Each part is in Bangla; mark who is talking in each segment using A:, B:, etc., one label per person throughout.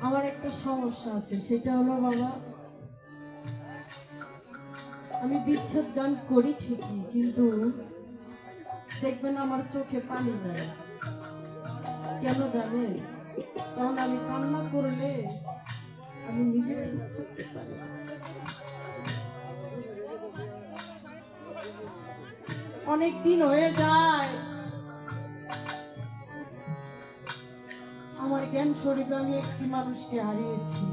A: আমার একটা সমস্যা আছে, সেটা হলো বাবা, আমি বিচ্ছেদ গান করি ঠিকই, কিন্তু দেখবেন আমার চোখে পানি নেই। কেন জানেন? কারণ আমি কান্না করলে আমি নিজে ঠিক করতে পারি। অনেক দিন হয়ে যায় আমার জ্ঞান শরীরে আমি একটি মানুষকে হারিয়েছি,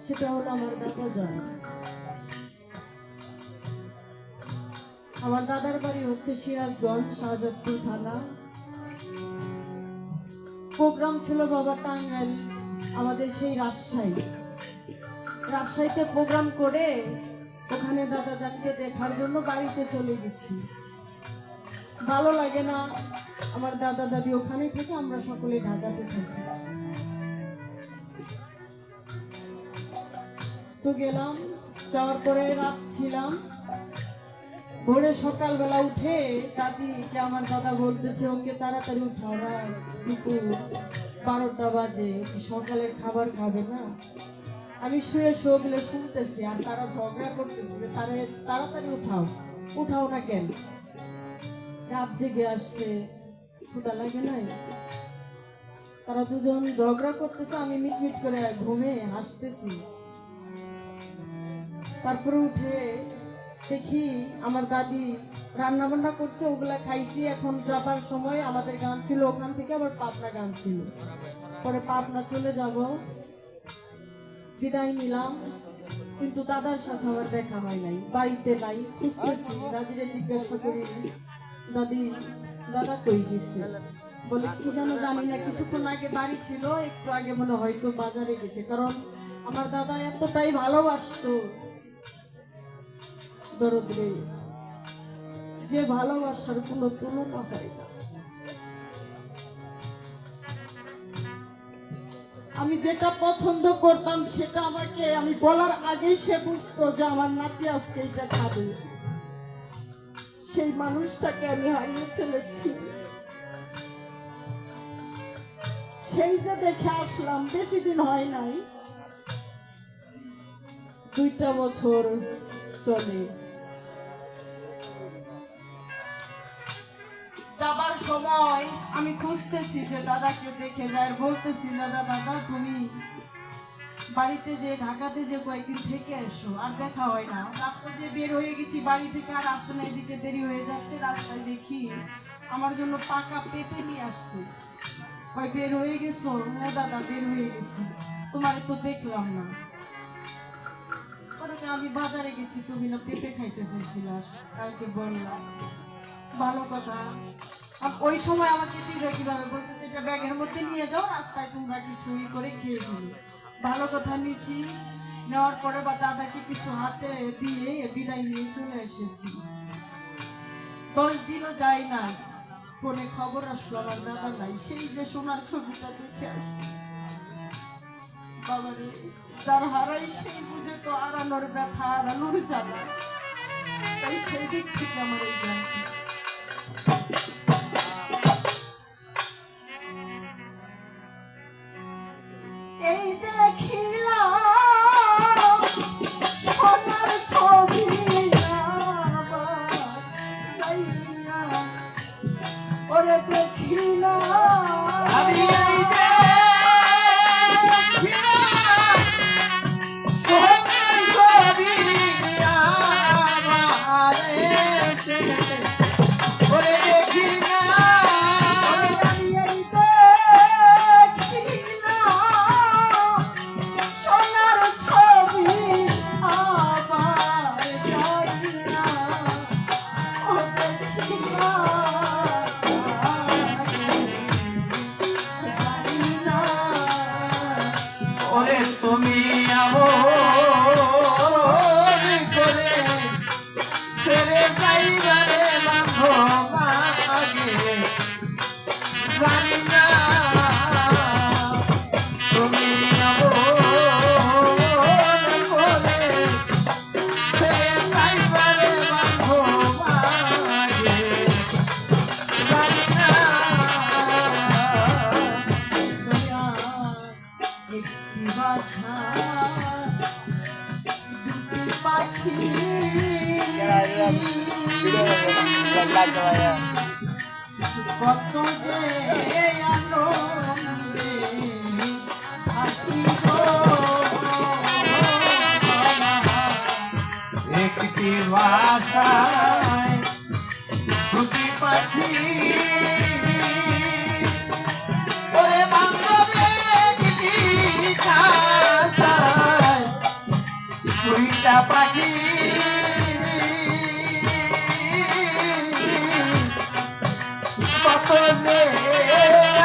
A: সেটা হলো আমার দাদা যান। আমার দাদার বাড়ি হচ্ছে সিরাজগঞ্জ, শাহজাদপুর থানা। প্রোগ্রাম ছিল বাবা টাঙ্গাইল, আমাদের সেই রাজশাহীতে প্রোগ্রাম করে ওখানে দাদা যানকে দেখার জন্য বাড়িতে চলে গেছি। ভালো লাগে না, আমার দাদা দাদি ওখানে থেকে, আমরা সকলে ঢাকাতে থাকি। তো গেলাম, যাওয়ার পরে রাত ছিলাম। ভোরে সকালবেলা উঠে দাদিকে আমার দাদা বলতেছে, ওকে তাড়াতাড়ি উঠাও, দুপুর 12টা বাজে, সকালের খাবার খাবে না। আমি শুয়ে শুয়ে শুনতেছি, আর তারা ঝগড়া করতেছে যে তাড়াতাড়ি উঠাও না কেন? রাত জেগে আসছে, ক্ষুধা লাগে নাই? তারা দুজন ঝগড়া করতেছে, আমি মিটমিট করে ঘুমে হাসতেছি। তারপরে উঠে দেখি আমার দাদি রান্না বান্না করছে, ওগুলা খাইছি। এখন যাবার সময় আমাদের গান ছিল, ওখান থেকে আবার পাবনা গান ছিল। পরে পাবনা চলে যাব, বিদায় নিলাম, কিন্তু দাদার সাথে আমার দেখা হয় নাই, বাড়িতে নাই। খুঁজতেছি, দাদিরে জিজ্ঞাসা করি, দাদা কই গেছে? বলে কি জানো জানি না, কিছুক্ষণ আগে বাড়ি ছিল, একটু আগে মনে হয়তো বাজারে গেছে। কারণ আমার দাদা এতটাই ভালোবাসতো, দরদরে, যে ভালোবাসার কোনো তুলনা হয় না। আমি যেটা পছন্দ করতাম সেটা আমাকে আমি বলার আগেই সে বুঝতো যে আমার নাতি আজকে এটা খাবে। সেই মানুষটাকে আমি হারিয়ে ফেলেছি। সেই যে দেখে আসলাম, বেশি দিন হয় নাই, 2টা বছর চলে। যাবার সময় আমি খুঁজতেছি যে দাদাকে দেখে যায়, বলতেছি দাদা তুমি বাড়িতে যে ঢাকাতে যে কয়েকদিন থেকে এসো। আর দেখা হয় না, রাস্তা দিয়ে বের হয়ে গেছি বাড়ি থেকে, আর আসে না, এদিকে দেরি হয়ে যাচ্ছে। রাস্তায় দেখি আমার জন্য পাকা পেঁপে নিয়ে আসছে। ওই বের হয়ে গেছো? হ্যাঁ দাদা বের হয়ে গেছি, তোমার তো দেখলাম না। আমি বাজারে গেছি, তুমি না পেঁপে খাইতে চাইছিলা, কালকে বললাম। ভালো কথা। ওই সময় আমাকে দিবে কিভাবে? বলতেছে এটা ব্যাগের মধ্যে নিয়ে যাও, রাস্তায় তোমরা কিছু করে খেয়ে দিবে। ভালো কথা নিচ্ছি, নেওয়ার পরে বা দাদাকে কিছু হাতে দিয়ে বিদায় নিয়ে চলে এসেছি। 10 দিনও যায় না, ফোনে খবর আসলো আমার দাদা নাই। সেই যে সোনার ছবিটা দেখে আসছি। বাবারে, যার হারাই সেই বুঝে তো হারানোর ব্যথা, হারানোর জানা। তাই সেই দিক থেকে আমার এই জ্ঞানটি। এই দেখিলাম সোনার ছবি, ওরে দেখিলাম আমি, এই দেখিলাম সোনার ছবি আমার এসে, ওরে দেখিলাম আমি, এই দেখিলাম সোনার ছবি আমার যাইয়া, ও দেখিলাম ওরে তুমি আমর করে ছেড়ে যাইবারে বাঁধো আগে, জানি না তুমি আমর করে ছেড়ে যাইবারে বাঁধো আগে, জানি না বাসা দুটি পাখি কত যে আনন্দে থাকি গো
B: একটি বাসায় দুটি পাখি ওরে বান্ধবে একটি ছাতায় দুইটা পাখি কত যে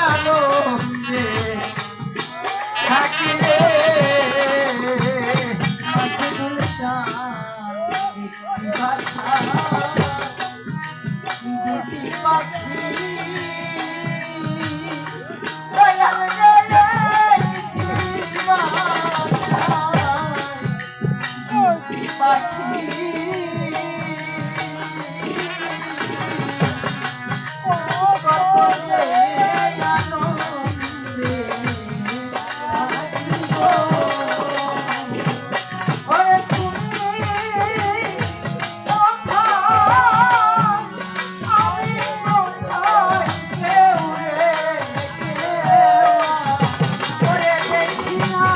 B: আনন্দে থাকি রে
A: আসল চাঁদ একটি বাসা দুটি পাখি দয়াল রে একটি বাসায় দুটি পাখি কত যে আনন্দে থাকি গো ওরে তুমি কোথায় আমি কোথায় কেউ রে কেউ ওরে দেখি না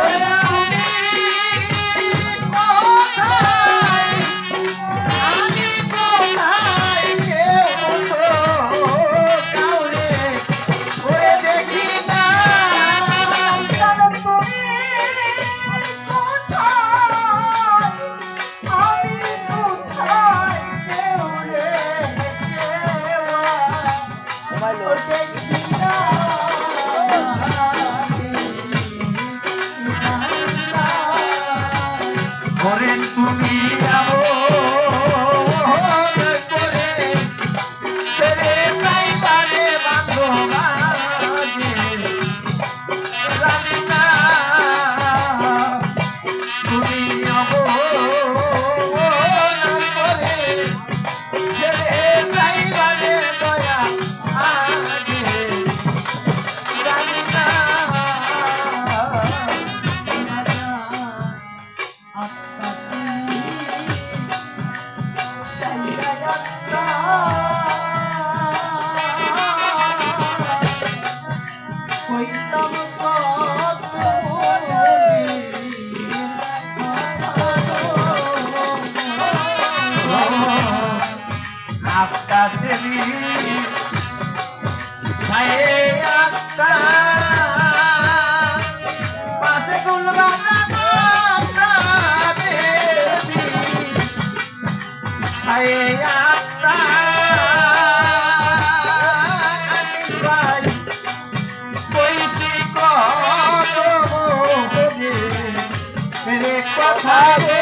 A: জানো তুমি কোথায় আমি কোথায় কেউ রে কেউ দেখি না
B: করেন তুমি যাবো করে ছেড়ে নাই বাজে বান্ধবাজে জানি না তুমি করে ছেড়ে নাই বাজে দয়া আগে জানি না আত্মা দেবী ছায়ে আত্মা পাশে গুলবানা আত্মা দেবী ছায়ে আত্মা ভাই কইছি কত বোঝে মেরে কথা গো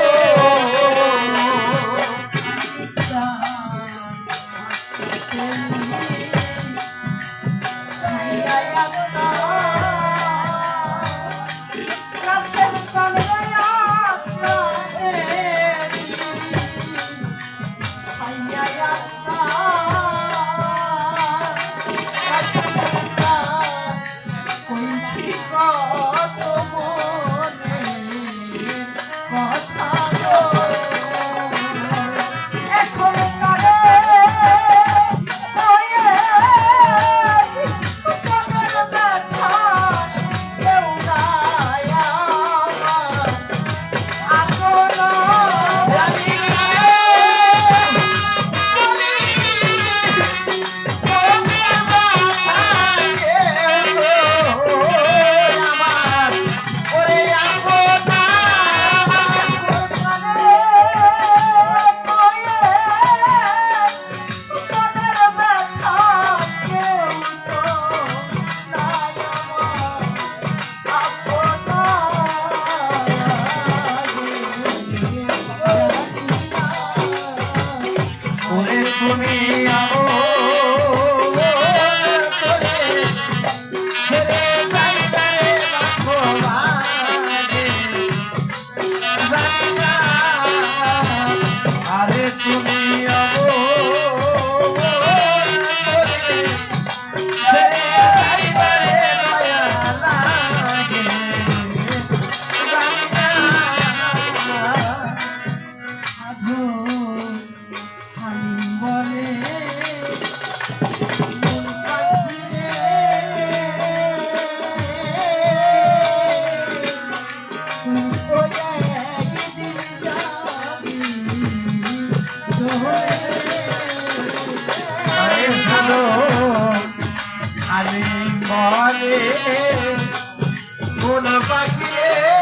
A: কথা
B: বলে কোন পাখিরে